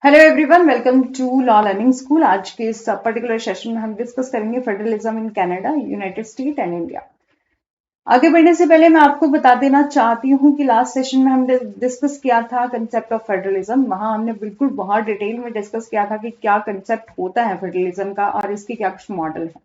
Hello everyone, welcome to law learning school. आज के इस पर्टिकुलर सेशन में हम डिस्कस करेंगे federalism in Canada, United State and India. आगे बढ़ने से पहले मैं आपको बता देना चाहती हूँ कि लास्ट सेशन में हमने डिस्कस किया था कंसेप्ट ऑफ फेडरलिज्म। वहां हमने बिल्कुल बहुत डिटेल में डिस्कस किया था कि क्या कंसेप्ट होता है फेडरलिज्म का और इसके क्या कुछ मॉडल है।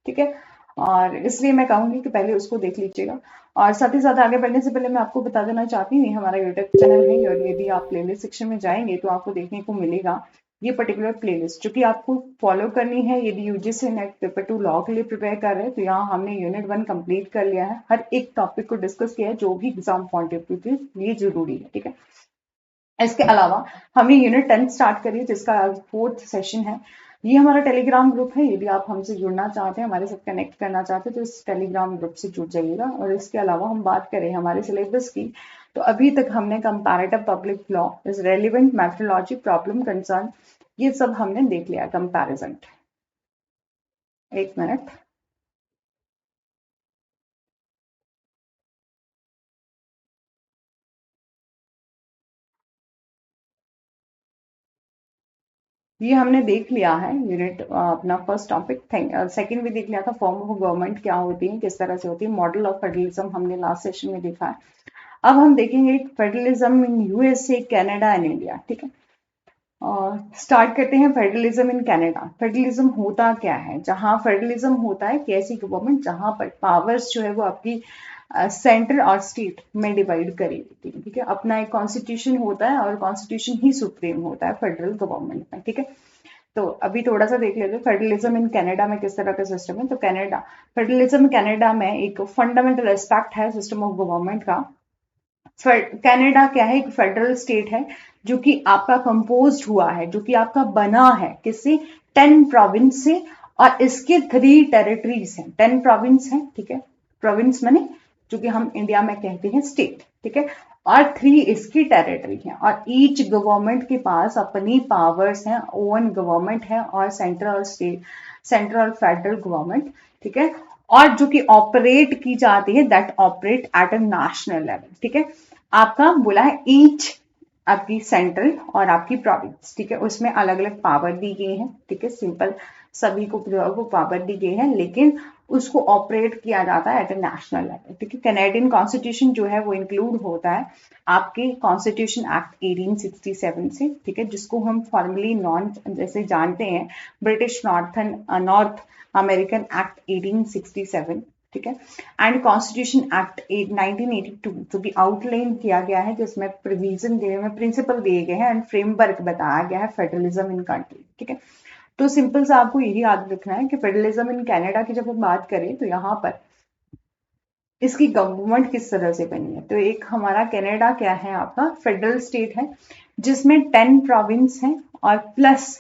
ठीक है, और इसलिए मैं कहूंगी कि पहले उसको देख लीजिएगा। और साथ ही साथ आगे बढ़ने से पहले मैं आपको बता देना चाहती हूँ, ये हमारा यूट्यूब चैनल है और यदि आप प्लेलिस्ट सेक्शन में जाएंगे तो आपको देखने को मिलेगा ये पर्टिकुलर प्लेलिस्ट जो कि आपको फॉलो करनी है। यदि यूजीसी नेट पेपर 2 लॉ के लिए प्रिपेयर कर रहे हैं तो यहाँ हमने यूनिट 1 कंप्लीट कर लिया है। हर एक टॉपिक को डिस्कस किया है जो भी एग्जाम पॉइंट ऑफ व्यू के लिए जरूरी है। ठीक है, इसके अलावा हमने यूनिट 10 स्टार्ट करी जिसका फोर्थ सेशन है। ये हमारा टेलीग्राम ग्रुप है। यदि आप हमसे जुड़ना चाहते हैं, हमारे साथ कनेक्ट करना चाहते हैं तो इस टेलीग्राम ग्रुप से जुड़ जाइएगा। और इसके अलावा हम बात करें हमारे सिलेबस की, तो अभी तक हमने comparative public law, is relevant methodology, problem, concern, ये सब हमने देख लिया। कंपैरिजन, एक मिनट, ये हमने देख लिया है यूनिट अपना फर्स्ट टॉपिक। सेकंड भी देख लिया था, फॉर्म ऑफ गवर्नमेंट क्या होती है, किस तरह से होती है, मॉडल ऑफ फेडरलिज्म हमने लास्ट सेशन में देखा है। अब हम देखेंगे federalism in USA, Canada and India. ठीक है, और स्टार्ट करते हैं फेडरलिज्म इन कनाडा। फेडरलिज्म होता क्या है? जहां फेडरलिज्म होता है कि ऐसी गवर्नमेंट जहां पर पावर्स जो है वो आपकी सेंटर और स्टेट में डिवाइड करी होती है। ठीक है, अपना एक कॉन्स्टिट्यूशन होता है और कॉन्स्टिट्यूशन ही सुप्रीम होता है फेडरल गवर्नमेंट में। ठीक है, तो अभी थोड़ा सा देख लेते हैं फेडरलिज्म इन कनाडा में किस तरह का सिस्टम है। तो कनाडा, फेडरलिज्म कनाडा में एक फंडामेंटल एस्पेक्ट है सिस्टम ऑफ गवर्नमेंट का। कनाडा क्या है? एक फेडरल स्टेट है जो कि आपका कंपोज हुआ है, जो कि आपका बना है किससे? 10 प्रोविंस से। और इसके 3 टेरिटरीज हैं। 10 प्रोविंस है। ठीक है, प्रोविंस माने जो कि हम इंडिया में कहते हैं स्टेट। ठीक है, और 3 इसकी टेरिटरी है। और ईच गवर्नमेंट के पास अपनी पावर्स हैं, ओन गवर्नमेंट है और सेंट्रल और स्टेट, सेंट्रल और फेडरल गवर्नमेंट। ठीक है, और जो कि ऑपरेट की जाती है, that operate at a national level. ठीक है, आपका बोला है ईच, आपकी सेंट्रल और आपकी प्रोविंस। ठीक है, उसमें अलग अलग पावर दी गई है। ठीक है, सिंपल सभी को जो है वो पावर दी गई है, लेकिन उसको ऑपरेट किया जाता है एट अ नेशनल लेवल। ठीक है, कैनेडियन कॉन्स्टिट्यूशन जो है वो इंक्लूड होता है आपके कॉन्स्टिट्यूशन एक्ट 1867 से। ठीक है, जिसको हम फॉर्मली नॉन जैसे जानते हैं ब्रिटिश नॉर्थ अमेरिकन एक्ट 1867। ठीक है, एंड कॉन्स्टिट्यूशन एक्ट 1982 जो कि आउटलाइन किया गया है, जिसमें प्रोविजन दिए हुए, प्रिंसिपल दिए गए हैं एंड फ्रेमवर्क बताया गया है फेडरलिज्म इन कंट्री। ठीक है, तो सिंपल सा आपको यही याद रखना है कि फेडरलिज्म इन कनाडा की जब हम बात करें तो यहाँ पर इसकी गवर्नमेंट किस तरह से बनी है। तो एक हमारा कनाडा क्या है? आपका फेडरल स्टेट है जिसमें 10 प्रोविंस हैं और प्लस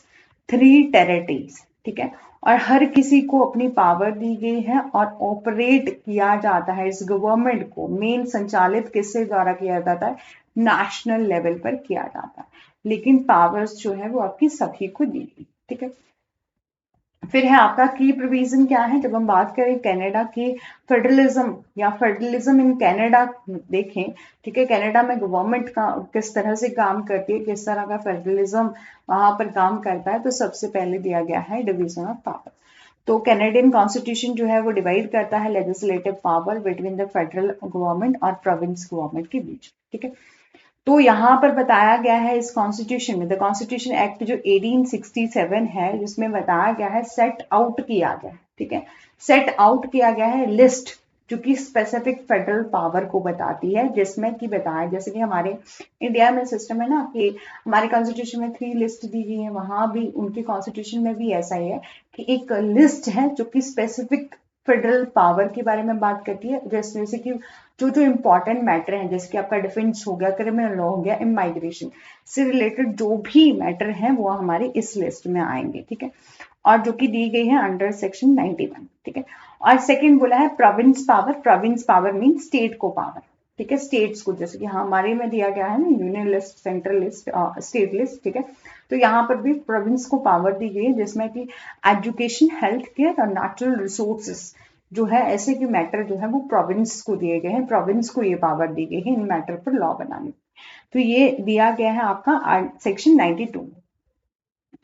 3 टेरिटरीज। ठीक है, और हर किसी को अपनी पावर दी गई है और ऑपरेट किया जाता है। इस गवर्नमेंट को मेन संचालित किससे द्वारा किया जाता है? नेशनल लेवल पर किया जाता है, लेकिन पावर्स जो है वो आपकी सभी को दी गई। ठीक है, फिर है आपका की प्रोविजन क्या है। जब हम बात करें कनाडा की फेडरलिज्म या फेडरलिज्म इन कनाडा देखें, ठीक है, कनाडा में गवर्नमेंट का किस तरह से काम करती है, किस तरह का फेडरलिज्म वहां पर काम करता है, तो सबसे पहले दिया गया है डिवीजन ऑफ पावर। तो कैनेडियन कॉन्स्टिट्यूशन जो है वो डिवाइड करता है legislative power between the federal government और प्रोविंस गवर्नमेंट के बीच। ठीक है, तो यहाँ पर बताया गया है इस कॉन्स्टिट्यूशन में, द कॉन्स्टिट्यूशन एक्ट जो 1867 है, जिसमें बताया गया है, सेट आउट किया गया है। ठीक है, सेट आउट किया गया है लिस्ट जो कि स्पेसिफिक फेडरल पावर को बताती है, जिसमें कि बताया जैसे कि हमारे इंडिया में सिस्टम है ना कि हमारे कॉन्स्टिट्यूशन में 3 लिस्ट दी गई है, वहां भी उनके कॉन्स्टिट्यूशन में भी ऐसा ही है कि एक लिस्ट है जो कि स्पेसिफिक फेडरल पावर के बारे में बात करती है। जैसे कि जो जो इंपॉर्टेंट मैटर है, जैसे कि आपका डिफेंस हो गया, क्रिमिनल लॉ हो गया, इमाइग्रेशन से रिलेटेड जो भी मैटर है वो हमारे इस लिस्ट में आएंगे। ठीक है, और जो कि दी गई है अंडर सेक्शन 91। ठीक है, और सेकंड बोला है province power. Province power mean state को पावर। ठीक है, स्टेट्स को, जैसे कि हमारे में दिया गया है ना union list, central list, state list. ठीक है, तो यहाँ पर भी प्रोविंस को पावर दी गई है, जिसमें कि एजुकेशन, हेल्थ केयर और नेचुरल रिसोर्सेस जो है, ऐसे के मैटर जो है वो प्रोविंस को दिए गए हैं। प्रोविंस को ये पावर दी गई है इन मैटर पर लॉ बनाने। तो ये दिया गया है आपका सेक्शन 92।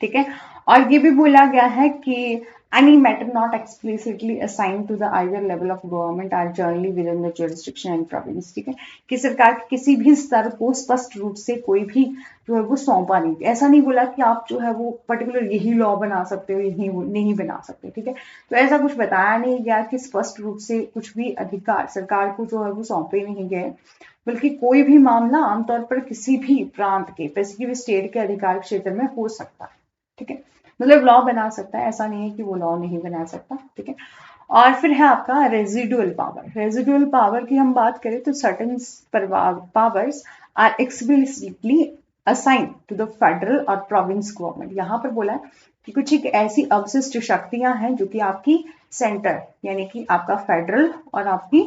ठीक है। और ये भी बोला गया है कि any matter not explicitly assigned to the either level of government are generally within the jurisdiction and province, ठीक है, कि सरकार के किसी भी स्तर को स्पष्ट रूप से कोई भी जो है वो सौंपा नहीं, ऐसा नहीं बोला कि आप जो है वो पर्टिकुलर यही लॉ बना सकते हो, यही नहीं बना सकते, ठीक है। तो ऐसा कुछ बताया नहीं गया कि स्पष्ट रूप से कुछ भी अधिकार सरकार को जो है वो सौंपे नहीं गए, बल्कि कोई भी मामला आमतौर पर किसी भी प्रांत के, किसी भी स्टेट के अधिकार क्षेत्र में हो सकता है, ठीक है। मतलब लॉ बना सकता है, ऐसा नहीं है कि वो लॉ नहीं बना सकता, ठीक है। और फिर है आपका रेजिडुअल पावर। रेजिडुअल पावर की हम बात करें तो certain powers are explicitly assign to the federal और प्रोविंस गवर्नमेंट। यहाँ पर बोला है कि कुछ एक ऐसी अवशिष्ट शक्तियां हैं जो कि आपकी सेंटर यानी कि आपका फेडरल और आपकी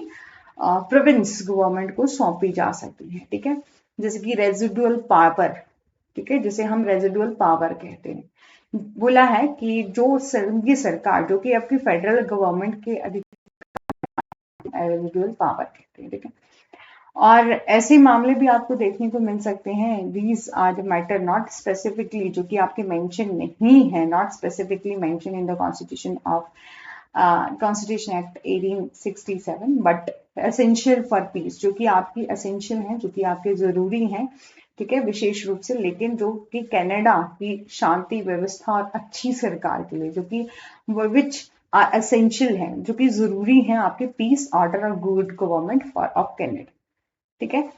प्रोविंस गवर्नमेंट को सौंपी जा सकती है, ठीक है। जैसे कि रेजिडुअल पावर, ठीक है, जिसे हम रेजिडुअल पावर कहते हैं। बोला है कि जो संघीय सरकार जो कि आपकी फेडरल गवर्नमेंट के रेजिडुअल पावर कहते हैं, ठीक है। और ऐसे मामले भी आपको देखने को मिल सकते हैं, these are the matter not specifically, जो कि आपके मेंशन नहीं है, not specifically mention in the constitution of constitution act 1867, but essential for peace, जो कि आपकी एसेंशियल है, जो कि आपके जरूरी हैं, ठीक है, विशेष रूप से, लेकिन जो कि कनाडा की शांति व्यवस्था और अच्छी सरकार के लिए, जो कि विच एसेंशियल है, जो कि जरूरी है आपके पीस, ऑर्डर और good government for of Canada, ठीक है।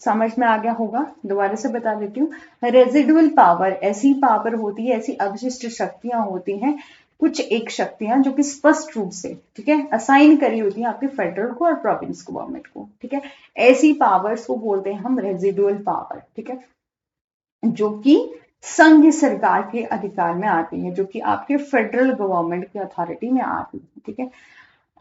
समझ में आ गया होगा। दोबारा से बता देती हूँ, रेजिडुअल पावर ऐसी पावर होती है, ऐसी अवशिष्ट शक्तियां होती हैं, कुछ एक शक्तियां जो कि स्पष्ट रूप से, ठीक है, असाइन करी होती है आपके फेडरल को और प्रोविंस गवर्नमेंट को, ठीक है। ऐसी पावर्स को बोलते हैं हम रेजिडुअल पावर, ठीक है, जो कि संघ सरकार के अधिकार में आती है, जो कि आपके फेडरल गवर्नमेंट की अथॉरिटी में आती है, ठीक है।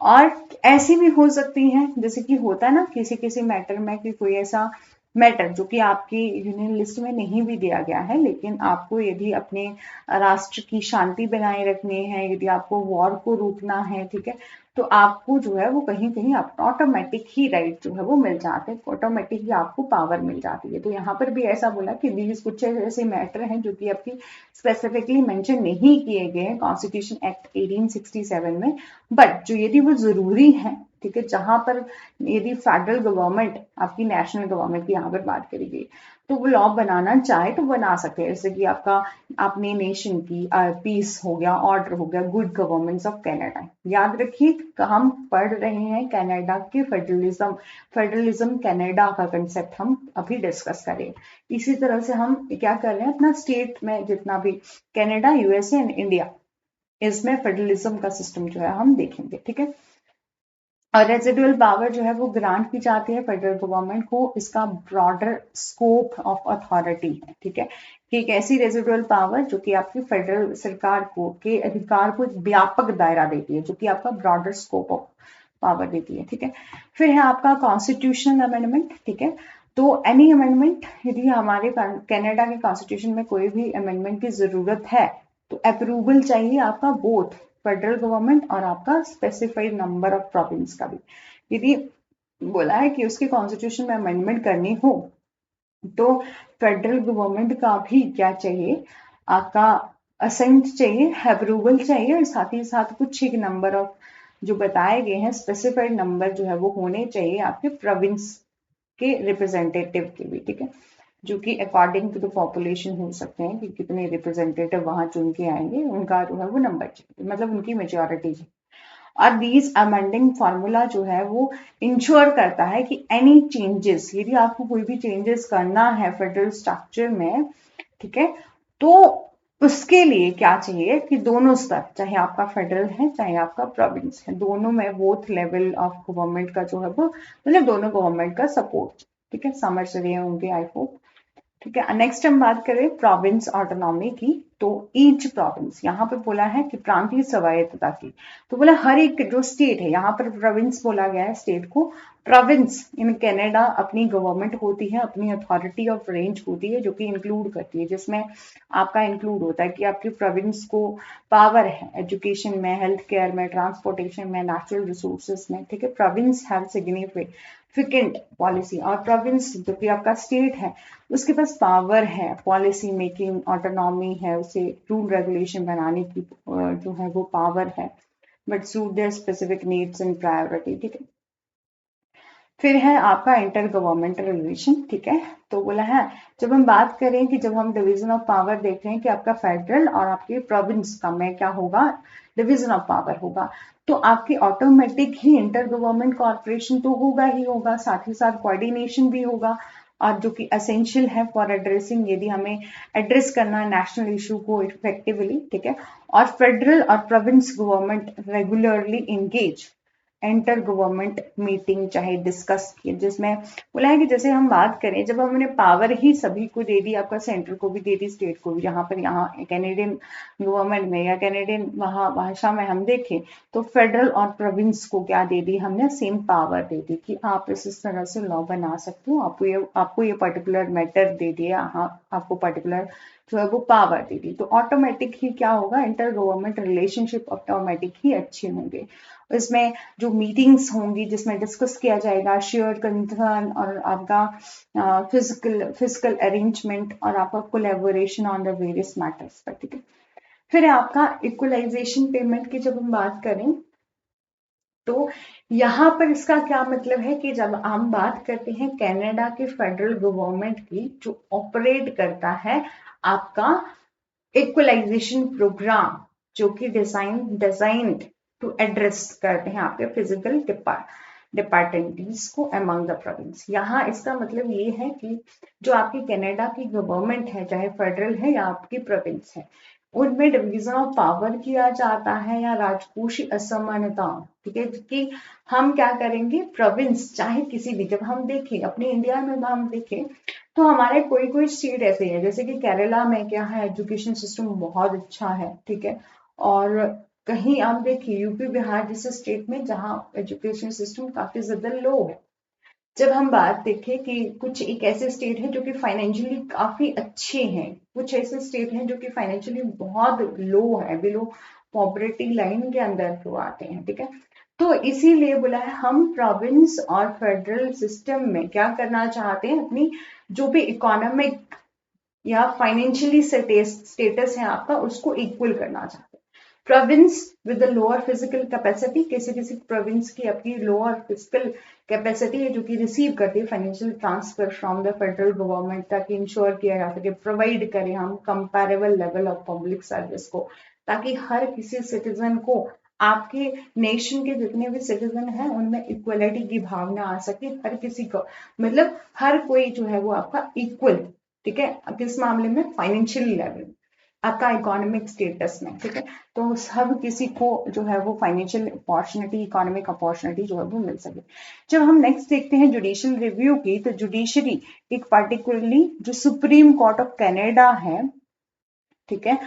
और ऐसी भी हो सकती हैं, जैसे कि होता है ना किसी किसी मैटर में कि कोई ऐसा मैटर जो कि आपकी यूनियन लिस्ट में नहीं भी दिया गया है, लेकिन आपको यदि अपने राष्ट्र की शांति बनाए रखनी है, यदि आपको वॉर को रोकना है, ठीक है, तो आपको जो है वो कहीं कहीं ऑटोमेटिक ही राइट जो है वो मिल जाते हैं, ऑटोमेटिक ही आपको पावर मिल जाती है। तो यहाँ पर भी ऐसा बोला कि दीज कुछ ऐसे मैटर हैं जो कि आपकी स्पेसिफिकली मेंशन नहीं किए गए हैं कॉन्स्टिट्यूशन एक्ट 1867 में, बट जो यदि वो जरूरी है, ठीक है, जहां पर यदि फेडरल गवर्नमेंट आपकी नेशनल गवर्नमेंट की यहाँ पर बात करी गई, तो वो लॉ बनाना चाहे तो बना सकते हैं, जैसे कि आपका अपने नेशन की पीस हो गया, ऑर्डर हो गया, गुड गवर्नेंस ऑफ कनाडा। याद रखिए हम पढ़ रहे हैं कनाडा के फेडरलिज्म, फेडरलिज्म कनाडा का कंसेप्ट हम अभी डिस्कस करें। इसी तरह से हम क्या कर रहे हैं, अपना स्टेट में जितना भी कनाडा, यूएसए एंड इंडिया, इसमें फेडरलिज्म का सिस्टम जो है हम देखेंगे, ठीक है। और रेजिडुअल पावर जो है वो ग्रांट की जाती है फेडरल गवर्नमेंट को, इसका ब्रॉडर स्कोप ऑफ अथॉरिटी है, ठीक है, कि एक ऐसी रेजिडुअल पावर जो कि आपकी फेडरल सरकार को के अधिकार को एक व्यापक दायरा देती है, जो कि आपका ब्रॉडर स्कोप ऑफ पावर देती है, ठीक है। फिर है आपका कॉन्स्टिट्यूशनल अमेंडमेंट, ठीक है। तो एनी अमेंडमेंट, यदि हमारे कनाडा के कॉन्स्टिट्यूशन में कोई भी अमेंडमेंट की जरूरत है, तो अप्रूवल चाहिए आपका बोथ फेडरल गवर्नमेंट और आपका स्पेसिफाइड नंबर ऑफ प्रोविंस का भी। यदि बोला है कि उसके कॉन्स्टिट्यूशन में अमेंडमेंट करनी हो, तो फेडरल गवर्नमेंट का भी क्या चाहिए, आपका असेंट चाहिए, अप्रूवल चाहिए, और साथ ही साथ कुछ एक नंबर ऑफ जो बताए गए हैं स्पेसिफाइड नंबर जो है वो होने चाहिए आपके प्रोविंस के रिप्रेजेंटेटिव के भी, ठीक है, जो कि अकॉर्डिंग टू द पॉपुलेशन हो सकते हैं कि कितने रिप्रेजेंटेटिव वहां चुन के आएंगे, उनका जो है वो नंबर चाहिए, मतलब उनकी मेजोरिटी चाहिए। और दीज अमेंडिंग फार्मूला जो है वो इंश्योर करता है कि एनी चेंजेस, यदि आपको कोई भी चेंजेस करना है फेडरल स्ट्रक्चर में, ठीक है, तो उसके लिए क्या चाहिए कि दोनों स्तर, चाहे आपका फेडरल है चाहे आपका प्रोविंस है, दोनों में बोथ लेवल ऑफ गवर्नमेंट का जो है वो, मतलब दोनों गवर्नमेंट का सपोर्ट, ठीक है, समझ रहे होंगे आई होप, ठीक है। नेक्स्ट हम बात करें प्रोविंस ऑटोनॉमी की, तो ईच प्रोविंस, यहाँ पे बोला है कि प्रांतीय स्वायत्तता की, तो बोला हर एक जो स्टेट है, यहाँ पर प्रोविंस बोला गया है स्टेट को, प्रोविंस इन कनाडा अपनी गवर्नमेंट होती है, अपनी अथॉरिटी ऑफ रेंज होती है, जो कि इंक्लूड करती है, जिसमें आपका इंक्लूड होता है कि आपकी प्रोविंस को पावर है एजुकेशन में, हेल्थ केयर में, ट्रांसपोर्टेशन में, नेचुरल रिसोर्सेज में, ठीक है। प्रोविंस हैव सिग्निफिकेंट पॉलिसी, और प्रोविंस जो कि आपका स्टेट है उसके पास पावर है, पॉलिसी मेकिंग ऑटोनॉमी है, उसे रूल रेगुलेशन बनाने की जो है वो पावर है, but suit there specific needs and priority. ठीक है, फिर है आपका इंटर गवर्नमेंटल रिलेशन। ठीक है, तो बोला है जब हम बात करें कि जब हम डिवीजन ऑफ पावर देख रहे हैं कि आपका फेडरल और आपके प्रोविंस का में क्या होगा, डिवीजन ऑफ पावर होगा, तो आपकी ऑटोमेटिक ही इंटर गवर्नमेंट कॉर्पोरेशन तो होगा ही होगा, साथ ही साथ कोऑर्डिनेशन भी होगा, और जो कि एसेंशियल है फॉर एड्रेसिंग, यदि हमें एड्रेस करना है नेशनल इशू को इफेक्टिवली। ठीक है, और फेडरल और province government regularly engage enter government meeting चाहे डिस्कस किए, जिसमें बोला है कि जैसे हम बात करें जब हमने पावर ही सभी को दे दी, आपका सेंटर को भी दे दी, स्टेट को भी, जहां पर यहाँ कैनेडियन गवर्नमेंट में या कैनेडियन वहाँ भाषा में हम देखें तो फेडरल और प्रोविंस को क्या दे दी हमने, सेम पावर दे दी कि आप इस तरह से लॉ बना सकते हो, आपको ये पर्टिकुलर मैटर दे दिया, आपको पर्टिकुलर जो है वो पावर दे दी, तो ऑटोमेटिक ही क्या होगा, इंटर गवर्नमेंट रिलेशनशिप ऑटोमेटिक ही अच्छे होंगे। इसमें जो मीटिंग्स होंगी जिसमें डिस्कस किया जाएगा शेयर कंसर्न और आपका फिजिकल अरेंजमेंट और आपका collaboration on the various matters पर। ठीक है, फिर आपका इक्वलाइजेशन पेमेंट की जब हम बात करें तो यहाँ पर इसका क्या मतलब है कि जब हम बात करते हैं कनाडा के फेडरल गवर्नमेंट की जो ऑपरेट करता है आपका इक्वलाइजेशन प्रोग्राम, जो कि डिजाइंड टू एड्रेस करते हैं आपके फिजिकल डिपार्टमेंट्स को अमंग द प्रोविंस। यहाँ इसका मतलब ये है कि जो आपकी कनाडा की गवर्नमेंट है, चाहे फेडरल है या आपकी प्रोविंस है, उनमें डिवीजन ऑफ पावर किया जाता है या राजकोषीय असमानता। ठीक है, कि हम क्या करेंगे, प्रोविंस चाहे किसी भी, जब हम देखें अपने इंडिया में हम देखें तो हमारे कोई कोई स्टेट ऐसे है, जैसे कि केरला में क्या है, एजुकेशन सिस्टम बहुत अच्छा है। ठीक है, और कहीं आप देखिए यूपी बिहार जैसे स्टेट में जहाँ एजुकेशन सिस्टम काफी ज्यादा लो है। जब हम बात देखें कि कुछ एक ऐसे स्टेट हैं जो कि फाइनेंशियली काफी अच्छे हैं, कुछ ऐसे स्टेट हैं जो कि फाइनेंशियली बहुत लो है, बिलो पॉवर्टी लाइन के अंदर तो आते हैं। ठीक है, तो इसीलिए बोला है हम प्रोविंस और फेडरल सिस्टम में क्या करना चाहते हैं, अपनी जो भी इकोनॉमिक या फाइनेंशियली स्टेटस है आपका उसको इक्वल करना चाहते हैं। Province with lower physical capacity, किसी किसी प्रोविंस की अपनी लोअर फिजिकल कैपेसिटी है जो कि रिसीव करती है financial transfer from the federal government, ताकि इंश्योर किया जा सके, प्रोवाइड करें हम comparable level of public service को, ताकि हर किसी सिटीजन को, आपके नेशन के जितने भी सिटीजन हैं उनमें इक्वलिटी की भावना आ सके, हर किसी को, मतलब हर कोई जो है वो आपका इक्वल। ठीक है, किस मामले में, फाइनेंशियल लेवल, आपका इकोनॉमिक स्टेटस में। ठीक है, तो सब किसी को जो है वो फाइनेंशियल अपॉर्चुनिटी, इकोनॉमिक अपॉर्चुनिटी जो है वो मिल सके। जब हम नेक्स्ट देखते हैं जुडिशियल रिव्यू की, तो जुडिशरी एक पार्टिकुलरली जो सुप्रीम कोर्ट ऑफ कनाडा है, ठीक है,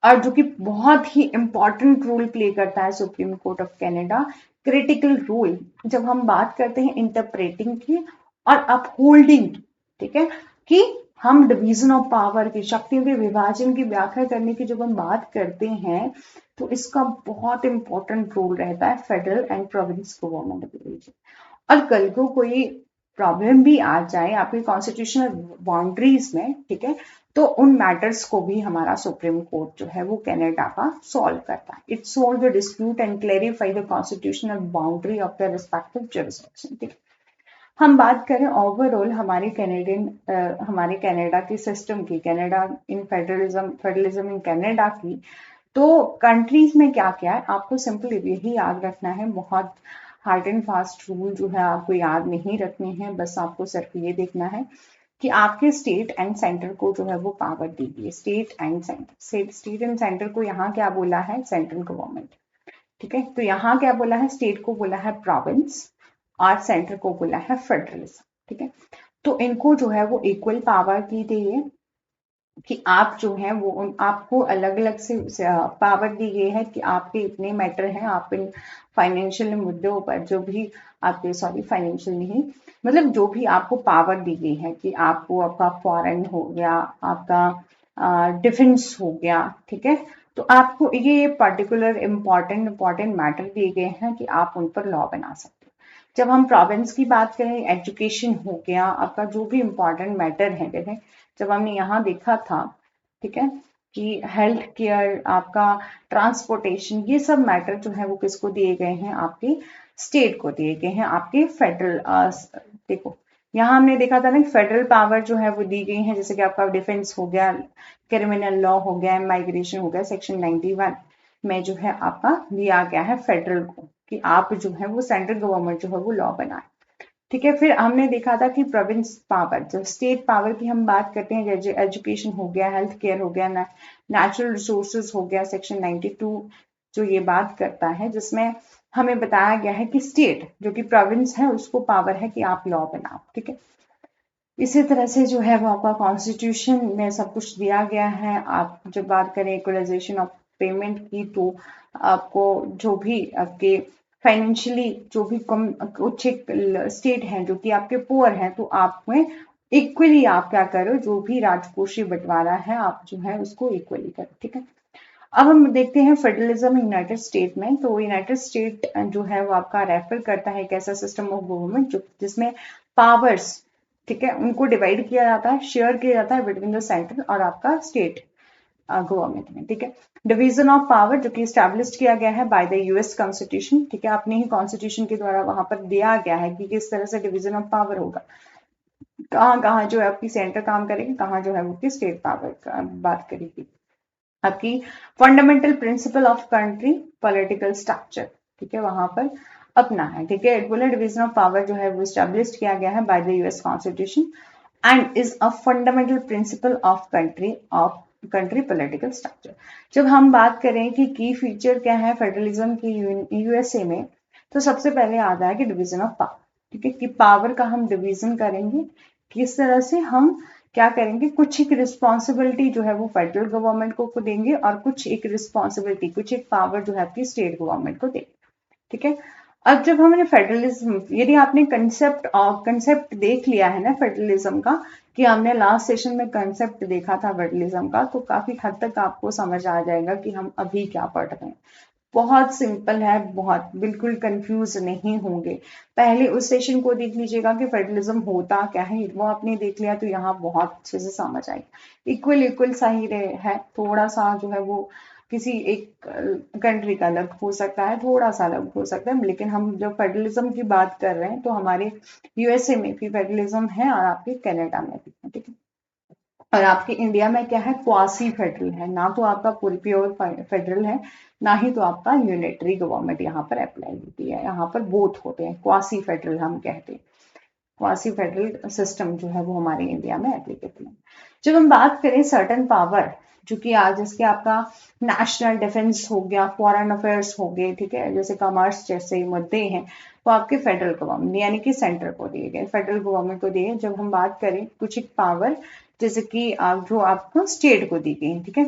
और जो कि बहुत ही इंपॉर्टेंट रोल प्ले करता है Supreme Court of Canada, critical role जब हम बात करते हैं इंटरप्रेटिंग की और अपहोल्डिंग की। ठीक है, कि हम डिवीजन ऑफ पावर की, शक्तियों के विभाजन की व्याख्या करने की जब हम बात करते हैं तो इसका बहुत इंपॉर्टेंट रोल रहता है फेडरल एंड प्रोविंस गवर्नमेंट के बीच। और कल को कोई प्रॉब्लम भी आ जाए आपकी कॉन्स्टिट्यूशनल बाउंड्रीज में, ठीक है, तो उन मैटर्स को भी हमारा सुप्रीम कोर्ट जो है वो कनाडा का सॉल्व करता है। It solve the dispute and clarify the constitutional boundary of the respective jurisdiction. ठीक है, हम बात करें ओवरऑल हमारे कनाडा की सिस्टम की, Canada in federalism in Canada की, तो कंट्रीज में क्या क्या है आपको सिंपल यही याद रखना है। बहुत हार्ड एंड फास्ट रूल जो है आपको याद नहीं रखने हैं, बस आपको सिर्फ ये देखना है कि आपके स्टेट एंड सेंटर को जो है वो पावर दी गई है। स्टेट एंड सेंटर को यहाँ क्या बोला है, सेंट्रल गवर्नमेंट। ठीक है, तो यहाँ क्या बोला है, स्टेट को बोला है प्रोविंस और सेंटर को बोला है फेडरलिज्म। ठीक है, तो इनको जो है वो इक्वल पावर की गई है कि आप जो है वो आपको अलग अलग से पावर दी गई है कि आपके इतने मैटर हैं, आप इन फाइनेंशियल मुद्दों पर जो भी आपके, सॉरी फाइनेंशियल नहीं, मतलब जो भी आपको पावर दी गई है कि आपको आपका फॉरेन हो गया, आपका डिफेंस हो गया। ठीक है, तो आपको ये पर्टिकुलर इंपॉर्टेंट मैटर दिए गए हैं कि आप उन पर लॉ बना सकते हो। जब हम प्रोविंस की बात करें, एजुकेशन हो गया, आपका जो भी इंपॉर्टेंट मैटर है, जैसे जब हमने यहाँ देखा था, ठीक है, कि हेल्थ केयर, आपका ट्रांसपोर्टेशन, ये सब मैटर जो है वो किसको दिए गए हैं, आपके स्टेट को दिए गए हैं, आपके फेडरल। देखो यहाँ हमने देखा था ना, फेडरल पावर जो है वो दी गई है, जैसे कि आपका डिफेंस हो गया, क्रिमिनल लॉ हो गया, माइग्रेशन हो गया, सेक्शन 91 में जो है आपका दिया गया है फेडरल को कि आप जो है वो सेंट्रल गवर्नमेंट जो है वो लॉ बनाए। ठीक है, फिर हमने देखा था कि प्रोविंस पावर, जब स्टेट पावर की हम बात करते हैं, जैसे एजुकेशन हो गया, हेल्थ केयर हो गया, नेचुरल रिसोर्सेज हो गया, सेक्शन 92 जो ये बात करता है, जिसमें हमें बताया गया है कि स्टेट जो कि प्रोविंस है उसको पावर है कि आप लॉ बनाओ। ठीक है, इसी तरह से जो है वो आपका कॉन्स्टिट्यूशन में सब कुछ दिया गया है। आप जब बात करें इक्वलाइजेशन ऑफ पेमेंट की, तो आपको जो भी आपके फाइनेंशियली जो भी कम कुछ स्टेट हैं जो कि आपके पुअर हैं, तो आप में इक्वली आप क्या करो, जो भी राजकोषीय बंटवारा है आप जो है उसको इक्वली करो। ठीक है, अब हम देखते हैं फेडरलिज्म यूनाइटेड स्टेट में। तो यूनाइटेड स्टेट जो है वो आपका रेफर करता है एक ऐसा सिस्टम ऑफ गवर्नमेंट जो जिसमें पावर्स, ठीक है, उनको डिवाइड किया जाता है, शेयर किया जाता है बिटवीन द सेंट्रल और आपका स्टेट गवर्नमेंट में। ठीक है, डिवीजन ऑफ पावर जो कि स्टैब्लिश किया गया है बाय द यूएस कॉन्स्टिट्यूशन। ठीक है, अपने ही कॉन्स्टिट्यूशन के द्वारा वहां पर दिया गया है कि किस तरह से डिवीजन ऑफ पावर होगा, कहाँ कहाँ जो है आपकी सेंटर काम करेगी, कहाँ जो है वो की स्टेट पावर का बात करेगी। आपकी fundamental principle of country political structure, ठीक है, वहां पर अपना है। ठीक है, इट बोले डिवीजन ऑफ पावर जो है वो स्टैब्लिश किया गया है by the US constitution and is a fundamental principle of country political structure. जब हम बात करें कि की फीचर क्या है फेडरलिज्म की यूएसए में, तो सबसे पहले आता है कि डिवीजन ऑफ पावर। ठीक है, कि पावर का हम डिवीजन करेंगे, किस तरह से हम क्या करेंगे, कुछ एक रिस्पॉन्सिबिलिटी जो है वो फेडरल गवर्नमेंट को देंगे और कुछ एक रिस्पॉन्सिबिलिटी, कुछ एक पावर जो है आपकी स्टेट गवर्नमेंट को देंगे। ठीक है, अब जब हमने फेडरलिज्म, यदि आपने कंसेप्ट देख लिया है ना फेडरलिज्म का, कि हमने लास्ट सेशन में कंसेप्ट देखा था फेडरलिज्म का, तो काफी हद तक आपको समझ आ जाएगा कि हम अभी क्या पढ़ रहे हैं। बहुत सिंपल है, बहुत, बिल्कुल कंफ्यूज नहीं होंगे। पहले उस सेशन को देख लीजिएगा कि फेडरलिज्म होता क्या है, वो आपने देख लिया तो यहाँ बहुत अच्छे से समझ आएगा। इक्वल इक्वल सा ही है, थोड़ा सा जो है वो किसी एक कंट्री का अलग हो सकता है, थोड़ा सा अलग हो सकता है, लेकिन हम जब फेडरलिज्म की बात कर रहे हैं तो हमारे यूएसए में भी फेडरलिज्म है और आपके कनाडा में भी है। ठीक है, और आपके इंडिया में क्या है, क्वासी फेडरल है, ना तो आपका पूरी प्योर फेडरल है, ना ही तो आपका यूनिटरी गवर्नमेंट यहाँ पर अप्लाई होती है। यहाँ पर बोथ होते हैं, क्वासी फेडरल हम कहते हैं, क्वासी फेडरल सिस्टम जो है वो हमारे इंडिया में एप्लीकेबल है। जब हम बात करें सर्टन पावर जो कि आज जैसे आपका नेशनल डिफेंस हो गया, फॉरेन अफेयर्स हो गए, ठीक है, जैसे कॉमर्स जैसे मुद्दे हैं, तो आपके फेडरल गवर्नमेंट यानी कि सेंटर को दिए गए, फेडरल गवर्नमेंट को दिए। जब हम बात करें कुछ एक पावर जैसे कि जो आपको स्टेट को दी गई, ठीक है,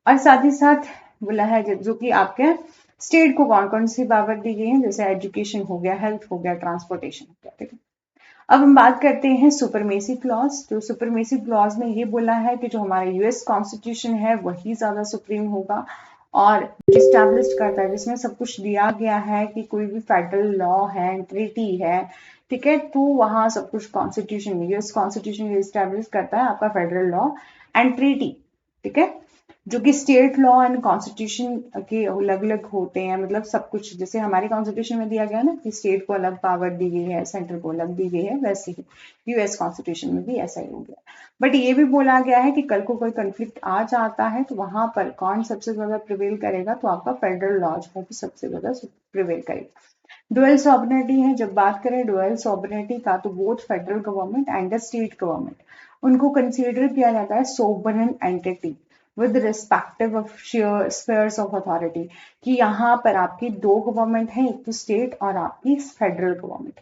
और साथ ही साथ बोला है जो कि आपके स्टेट को कौन कौन सी पावर दी गई है, जैसे एजुकेशन हो गया, हेल्थ हो गया, ट्रांसपोर्टेशन हो गया। ठीक है, अब हम बात करते हैं सुपरमेसी क्लॉज। तो सुपरमेसी क्लॉज में ये बोला है कि जो हमारा यूएस कॉन्स्टिट्यूशन है वही ज्यादा सुप्रीम होगा और स्टैब्लिश करता है, जिसमें सब कुछ दिया गया है कि कोई भी फेडरल लॉ है, ट्रीटी है, ठीक है, तो वहां सब कुछ कॉन्स्टिट्यूशन, यूएस कॉन्स्टिट्यूशन स्टैब्लिश करता है आपका फेडरल लॉ एंड ट्रीटी। ठीक है, जो कि स्टेट लॉ एंड कॉन्स्टिट्यूशन के अलग अलग होते हैं, मतलब सब कुछ जैसे हमारे कॉन्स्टिट्यूशन में दिया गया ना कि स्टेट को अलग पावर दी गई है, सेंट्रल को अलग दी गई है, वैसे ही यूएस कॉन्स्टिट्यूशन में भी ऐसा ही हो गया। बट ये भी बोला गया है कि कल को कोई कंफ्लिक्ट आ जाता है तो वहां पर कौन सबसे ज्यादा प्रिवेल करेगा, तो आपका फेडरल लॉ जो है सबसे ज्यादा प्रिवेल करेगा। डुअल सॉवरेनिटी है, जब बात करें डुअल सॉवरेनिटी का, तो both federal government and the state government उनको कंसीडर किया जाता है sovereign entity with respective of spheres of authority, कि यहाँ पर आपकी दो गवर्नमेंट है, एक तो स्टेट और आपकी फेडरल गवर्नमेंट।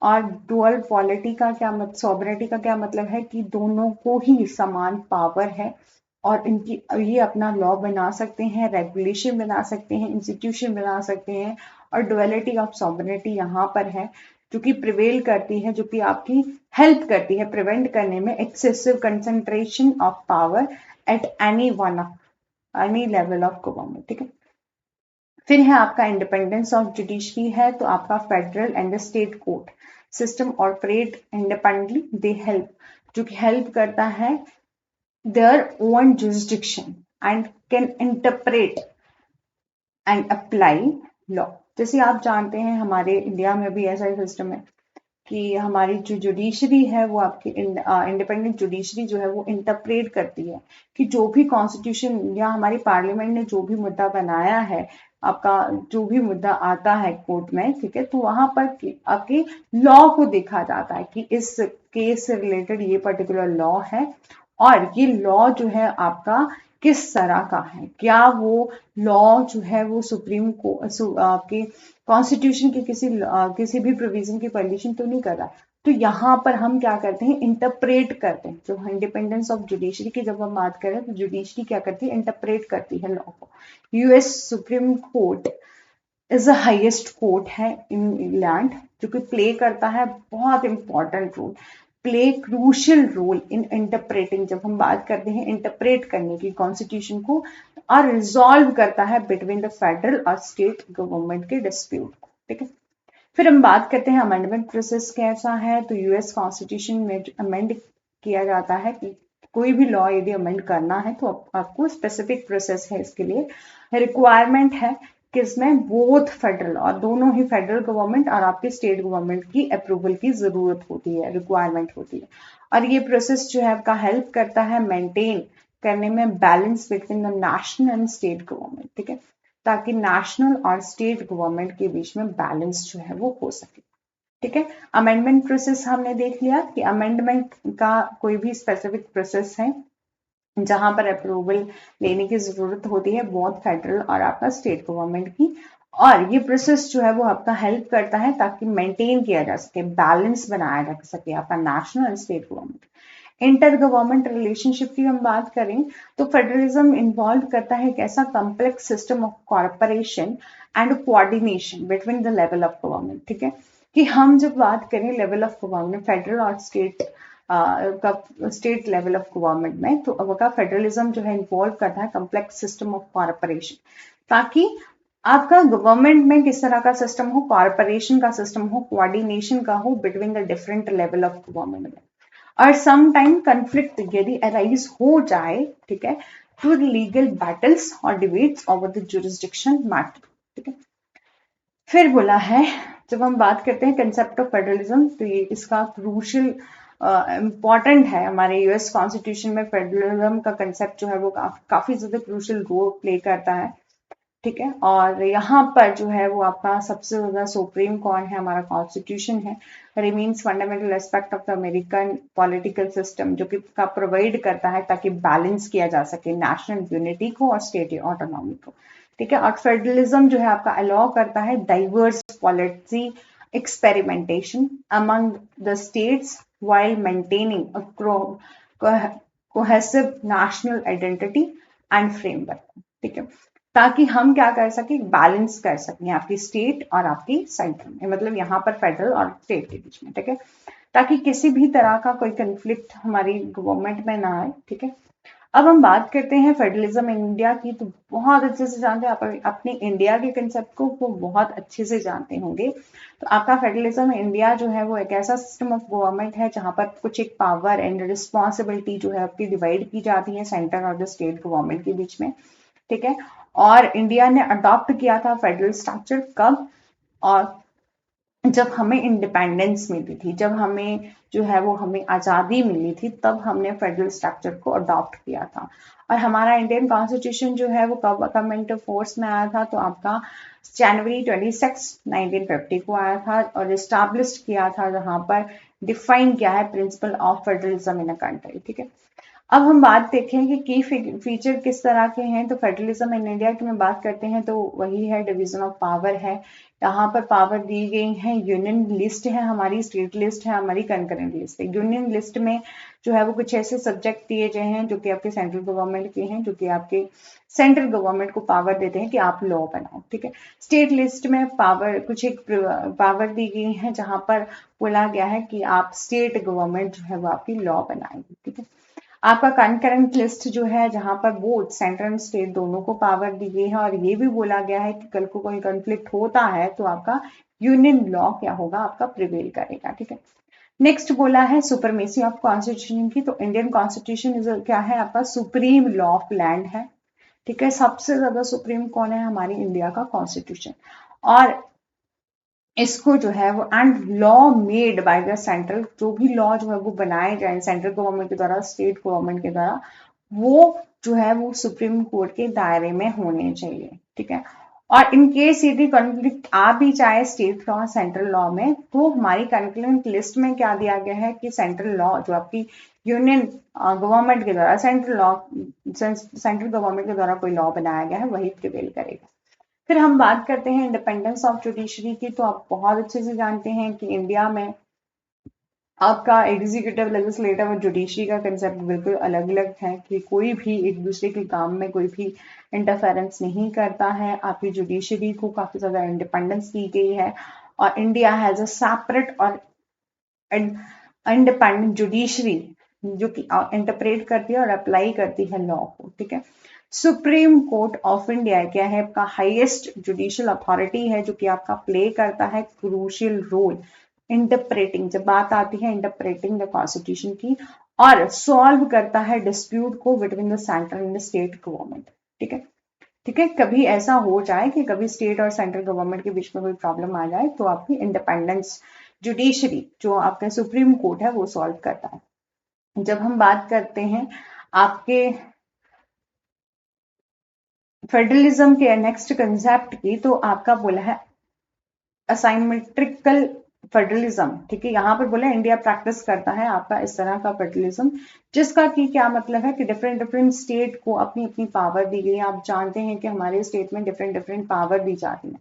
और डुअल पॉलिटी का क्या मतलब, सॉवरेनिटी का क्या मतलब है कि दोनों को ही समान पावर है और इनकी ये अपना लॉ बना सकते हैं, रेगुलेशन बना सकते हैं, इंस्टीट्यूशन बना सकते हैं। और डुअलिटी ऑफ सॉवरेनिटी यहाँ पर है जो कि प्रिवेल करती है, जो कि आपकी हेल्प करती है प्रिवेंट करने में excessive concentration of power at any one of any level of government. ठीक है, फिर है आपका इंडिपेंडेंस ऑफ जुडिशरी है, तो आपका federal and state court system operate independently, they help, जो कि हेल्प करता है their own jurisdiction and can interpret and apply law। जैसे आप जानते हैं हमारे इंडिया में भी ऐसा ही सिस्टम है कि हमारी जो जुडिशरी है वो आपकी इंडिपेंडेंट जुडिशरी जो है वो इंटरप्रेट करती है कि जो भी कॉन्स्टिट्यूशन या हमारी पार्लियामेंट ने जो भी मुद्दा बनाया है, आपका जो भी मुद्दा आता है कोर्ट में, ठीक है, तो वहां पर आपके लॉ को देखा जाता है कि इस केस से रिलेटेड ये पर्टिकुलर लॉ है और ये लॉ जो है आपका किस तरह का है, क्या वो लॉ जो है वो सुप्रीम को आपके कॉन्स्टिट्यूशन के किसी भी प्रोविजन की परमिशन तो नहीं कर रहा। तो यहाँ पर हम क्या करते हैं, इंटरप्रेट करते हैं। जो इंडिपेंडेंस ऑफ जुडिशरी की जब हम बात करें तो जुडिशरी क्या करती है, इंटरप्रेट करती है लॉ को। US Supreme Court is the highest court है इन लैंड, जो कि प्ले करता है बहुत important role, play crucial role in interpreting. जब हम बात करते हैं इंटरप्रेट करने की कॉन्स्टिट्यूशन को, और रिजॉल्व करता है बिटवीन द फेडरल और स्टेट गवर्नमेंट के डिस्प्यूट को, ठीक है। फिर हम बात करते हैं अमेंडमेंट प्रोसेस कैसा है, तो यूएस कॉन्स्टिट्यूशन में अमेंड किया जाता है कि कोई भी लॉ यदि अमेंड करना है तो आपको स्पेसिफिक प्रोसेस है, इसके लिए रिक्वायरमेंट है किसमें, बोथ फेडरल, और दोनों ही फेडरल गवर्नमेंट और आपके स्टेट गवर्नमेंट की अप्रूवल की जरूरत होती है, रिक्वायरमेंट होती है। और ये प्रोसेस जो है आपका हेल्प करता है मेंटेन करने में balance between the national and state government, ठीक है, ताकि नेशनल और स्टेट गवर्नमेंट के बीच में बैलेंस जो है वो हो सके, ठीक है। अमेंडमेंट प्रोसेस हमने देख लिया कि अमेंडमेंट का कोई भी स्पेसिफिक प्रोसेस है जहां पर अप्रूवल लेने की जरूरत होती है बहुत फेडरल और आपका स्टेट गवर्नमेंट की, और ये प्रोसेस जो है वो आपका हेल्प करता है ताकि मेंटेन किया जा सके, बैलेंस बनाया जा सके आपका national and state government. Inter government relationship की हम बात करें तो फेडरलिज्म इन्वॉल्व करता है एक ऐसा complex system of corporation and coordination between the level of government, ठीक है, कि हम जब बात करें लेवल ऑफ गवर्नमेंट फेडरल और स्टेट का स्टेट लेवल ऑफ गवर्नमेंट में, तो अब का फेडरलिज्म जो है इन्वॉल्व करता है कॉम्प्लेक्स सिस्टम ऑफ कॉर्पोरेशन, ताकि आपका गवर्नमेंट में किस तरह का सिस्टम हो, कॉर्पोरेशन का सिस्टम हो, कोऑर्डिनेशन का हो between the different level of government में। और सम टाइम कंफ्लिक्ट यदि अराइज हो जाए, ठीक है, टू लीगल बैटल्स और debates over the jurisdiction matter, ठीक है। फिर बोला है जब हम बात करते हैं कंसेप्ट ऑफ फेडरलिज्म, तो ये इसका क्रूशियल इम्पॉर्टेंट है हमारे यूएस कॉन्स्टिट्यूशन में। फेडरलिज्म का कंसेप्ट जो है वो काफी ज्यादा क्रूशियल रोल प्ले करता है, ठीक है। और यहाँ पर जो है वो आपका सबसे ज्यादा सुप्रीम कौन है, हमारा कॉन्स्टिट्यूशन है, remains fundamental aspect of the American political system, जो कि का प्रोवाइड करता है ताकि बैलेंस किया जा सके नेशनल यूनिटी को और स्टेट ऑटोनॉमी को, ठीक है। और फेडरलिज्म जो है आपका अलाउ करता है diverse policy experimentation among the states while maintaining a cohesive national identity and framework, ठीक है, ताकि हम क्या कर सके, बैलेंस कर सकें आपकी स्टेट और आपकी सेंटर में, मतलब यहाँ पर फेडरल और स्टेट के बीच में, ठीक है, ताकि किसी भी तरह का कोई कंफ्लिक्ट हमारी गवर्नमेंट में ना आए, ठीक है। अब हम बात करते हैं फेडरलिज्म इन इंडिया की, तो बहुत अच्छे से जानते हैं आप अपने इंडिया के कंसेप्ट को, वो बहुत अच्छे से जानते होंगे। तो आपका फेडरलिज्म इन इंडिया जो है वो एक ऐसा सिस्टम ऑफ गवर्नमेंट है जहां पर कुछ एक पावर एंड रिस्पॉन्सिबिलिटी जो है आपकी डिवाइड की जाती है सेंटर और द स्टेट गवर्नमेंट के बीच में, ठीक है। और इंडिया ने अडॉप्ट किया था फेडरल स्ट्रक्चर कब, और जब हमें इंडिपेंडेंस मिली थी, जब हमें जो है वो हमें आज़ादी मिली थी, तब हमने फेडरल स्ट्रक्चर को अडॉप्ट किया था। और हमारा इंडियन कॉन्स्टिट्यूशन जो है वो कब इंटर फोर्स में आया था, तो आपका जनवरी 26 1950 को आया था और इस्टेब्लिश किया था, जहां पर डिफाइन किया है principle of federalism in a country, ठीक है। अब हम बात देखें कि फीचर किस तरह के हैं, तो फेडरलिज्म इन इंडिया की में बात करते हैं तो वही है, डिवीजन ऑफ पावर है, यहाँ पर पावर दी गई है, यूनियन लिस्ट है हमारी, स्टेट लिस्ट है हमारी, कंकरेंट लिस्ट है। यूनियन लिस्ट में जो है वो कुछ ऐसे सब्जेक्ट दिए गए हैं जो कि आपके सेंट्रल गवर्नमेंट के हैं, जो कि आपके सेंट्रल गवर्नमेंट को पावर देते हैं कि आप लॉ बनाओ, ठीक है। स्टेट लिस्ट में पावर कुछ एक पावर दी गई है जहां पर बोला गया है कि आप स्टेट गवर्नमेंट जो है वो आपकी लॉ बनाएगी, ठीक है। आपका कंकरेंट लिस्ट जो है जहां पर बोथ सेंट्रल एंड स्टेट दोनों को पावर दी गई है और ये भी बोला गया है कि कल को कोई कॉन्फ्लिक्ट होता है तो आपका यूनियन लॉ क्या होगा, आपका प्रिवेल करेगा। ठीक है, नेक्स्ट बोला है सुपरमेसी ऑफ कॉन्स्टिट्यूशन की। तो इंडियन कॉन्स्टिट्यूशन क्या है, आपका सुप्रीम लॉ ऑफ लैंड है। ठीक है, सबसे ज्यादा सुप्रीम कौन है, हमारी इंडिया का कॉन्स्टिट्यूशन। और इसको जो है वो and law made by the central, जो भी लॉ जो है वो बनाए जाए सेंट्रल गवर्नमेंट के द्वारा, स्टेट गवर्नमेंट के द्वारा, वो जो है वो सुप्रीम कोर्ट के दायरे में होने चाहिए। ठीक है, और इन केस यदि कॉन्फ्लिक्ट आ भी जाए स्टेट लॉ सेंट्रल लॉ में, तो हमारी कंक्लूडेंट लिस्ट में क्या दिया गया है कि सेंट्रल लॉ जो आपकी यूनियन गवर्नमेंट के द्वारा, सेंट्रल गवर्नमेंट के द्वारा कोई लॉ बनाया गया है वही प्रिवेल करेगा। फिर हम बात करते हैं इंडिपेंडेंस ऑफ जुडिशरी की। तो आप बहुत अच्छे से जानते हैं कि इंडिया में आपका एग्जीक्यूटिव, लेजिस्लेटिव और जुडिशरी का कंसेप्ट बिल्कुल अलग अलग है कि कोई भी एक दूसरे के काम में कोई भी इंटरफेरेंस नहीं करता है। आपकी जुडिशरी को काफी ज्यादा इंडिपेंडेंस दी गई है और इंडिया हैज अ सेपरेट और इंडिपेंडेंट जुडिशरी जो कि इंटरप्रेट करती है और अप्लाई करती है लॉ को। ठीक है, सुप्रीम कोर्ट ऑफ इंडिया क्या है, आपका हाईएस्ट जुडिशियल अथॉरिटी है जो कि आपका प्ले करता है क्रूशियल रोल इंटरप्रेटिंग, जब बात आती है इंटरप्रेटिंग द कॉन्स्टिट्यूशन की, और सॉल्व करता है डिस्प्यूट को between the central and state government. ठीक है, ठीक है, कभी ऐसा हो जाए कि कभी स्टेट और सेंट्रल गवर्नमेंट के बीच में कोई प्रॉब्लम आ जाए तो आपकी इंडिपेंडेंस जुडिशरी जो आपका सुप्रीम कोर्ट है वो सॉल्व करता है। जब हम बात करते हैं आपके फेडरलिज्म के नेक्स्ट कंसेप्ट की, तो आपका बोला है असाइमेट्रिकल फेडरलिज्म। ठीक है, यहाँ पर बोला इंडिया प्रैक्टिस करता है आपका इस तरह का फेडरलिज्म, जिसका कि क्या मतलब है कि डिफरेंट डिफरेंट स्टेट को अपनी अपनी पावर दी गई। आप जानते हैं कि हमारे स्टेट में डिफरेंट डिफरेंट पावर दी जाती है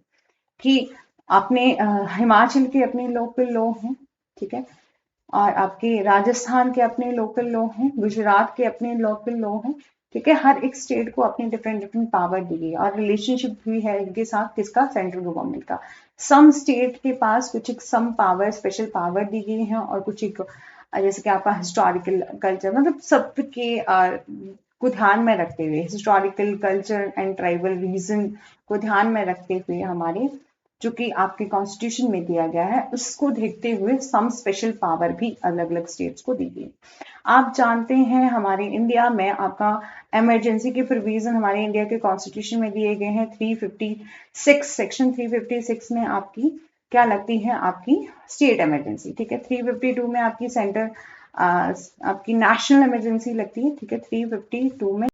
कि अपने हिमाचल के अपने लोकल लॉ हैं। ठीक है, और आपके राजस्थान के अपने लोकल लॉ हैं, गुजरात के अपने लोकल लॉ हैं। ठीक है, हर एक स्टेट को अपनी डिफरेंट डिफरेंट पावर दी गई और रिलेशनशिप भी है इनके साथ, किसका, सेंट्रल गवर्नमेंट का। सम स्टेट के पास कुछ एक सम पावर, स्पेशल पावर दी गई है और कुछ एक जैसे कि आपका हिस्टोरिकल कल्चर, मतलब सबके को ध्यान में रखते हुए, historical culture and tribal region को ध्यान में रखते हुए हमारे जो कि आपके कॉन्स्टिट्यूशन में दिया गया है, उसको देखते हुए सम स्पेशल पावर भी अलग अलग स्टेट्स को दी गई। आप जानते हैं हमारे इंडिया में आपका इमरजेंसी के प्रोविजन हमारे इंडिया के कॉन्स्टिट्यूशन में दिए गए हैं। 356 सेक्शन 356 में आपकी क्या लगती है, आपकी स्टेट इमरजेंसी। ठीक है, 352 में आपकी सेंटर आपकी नेशनल इमरजेंसी लगती है। ठीक है, 352 में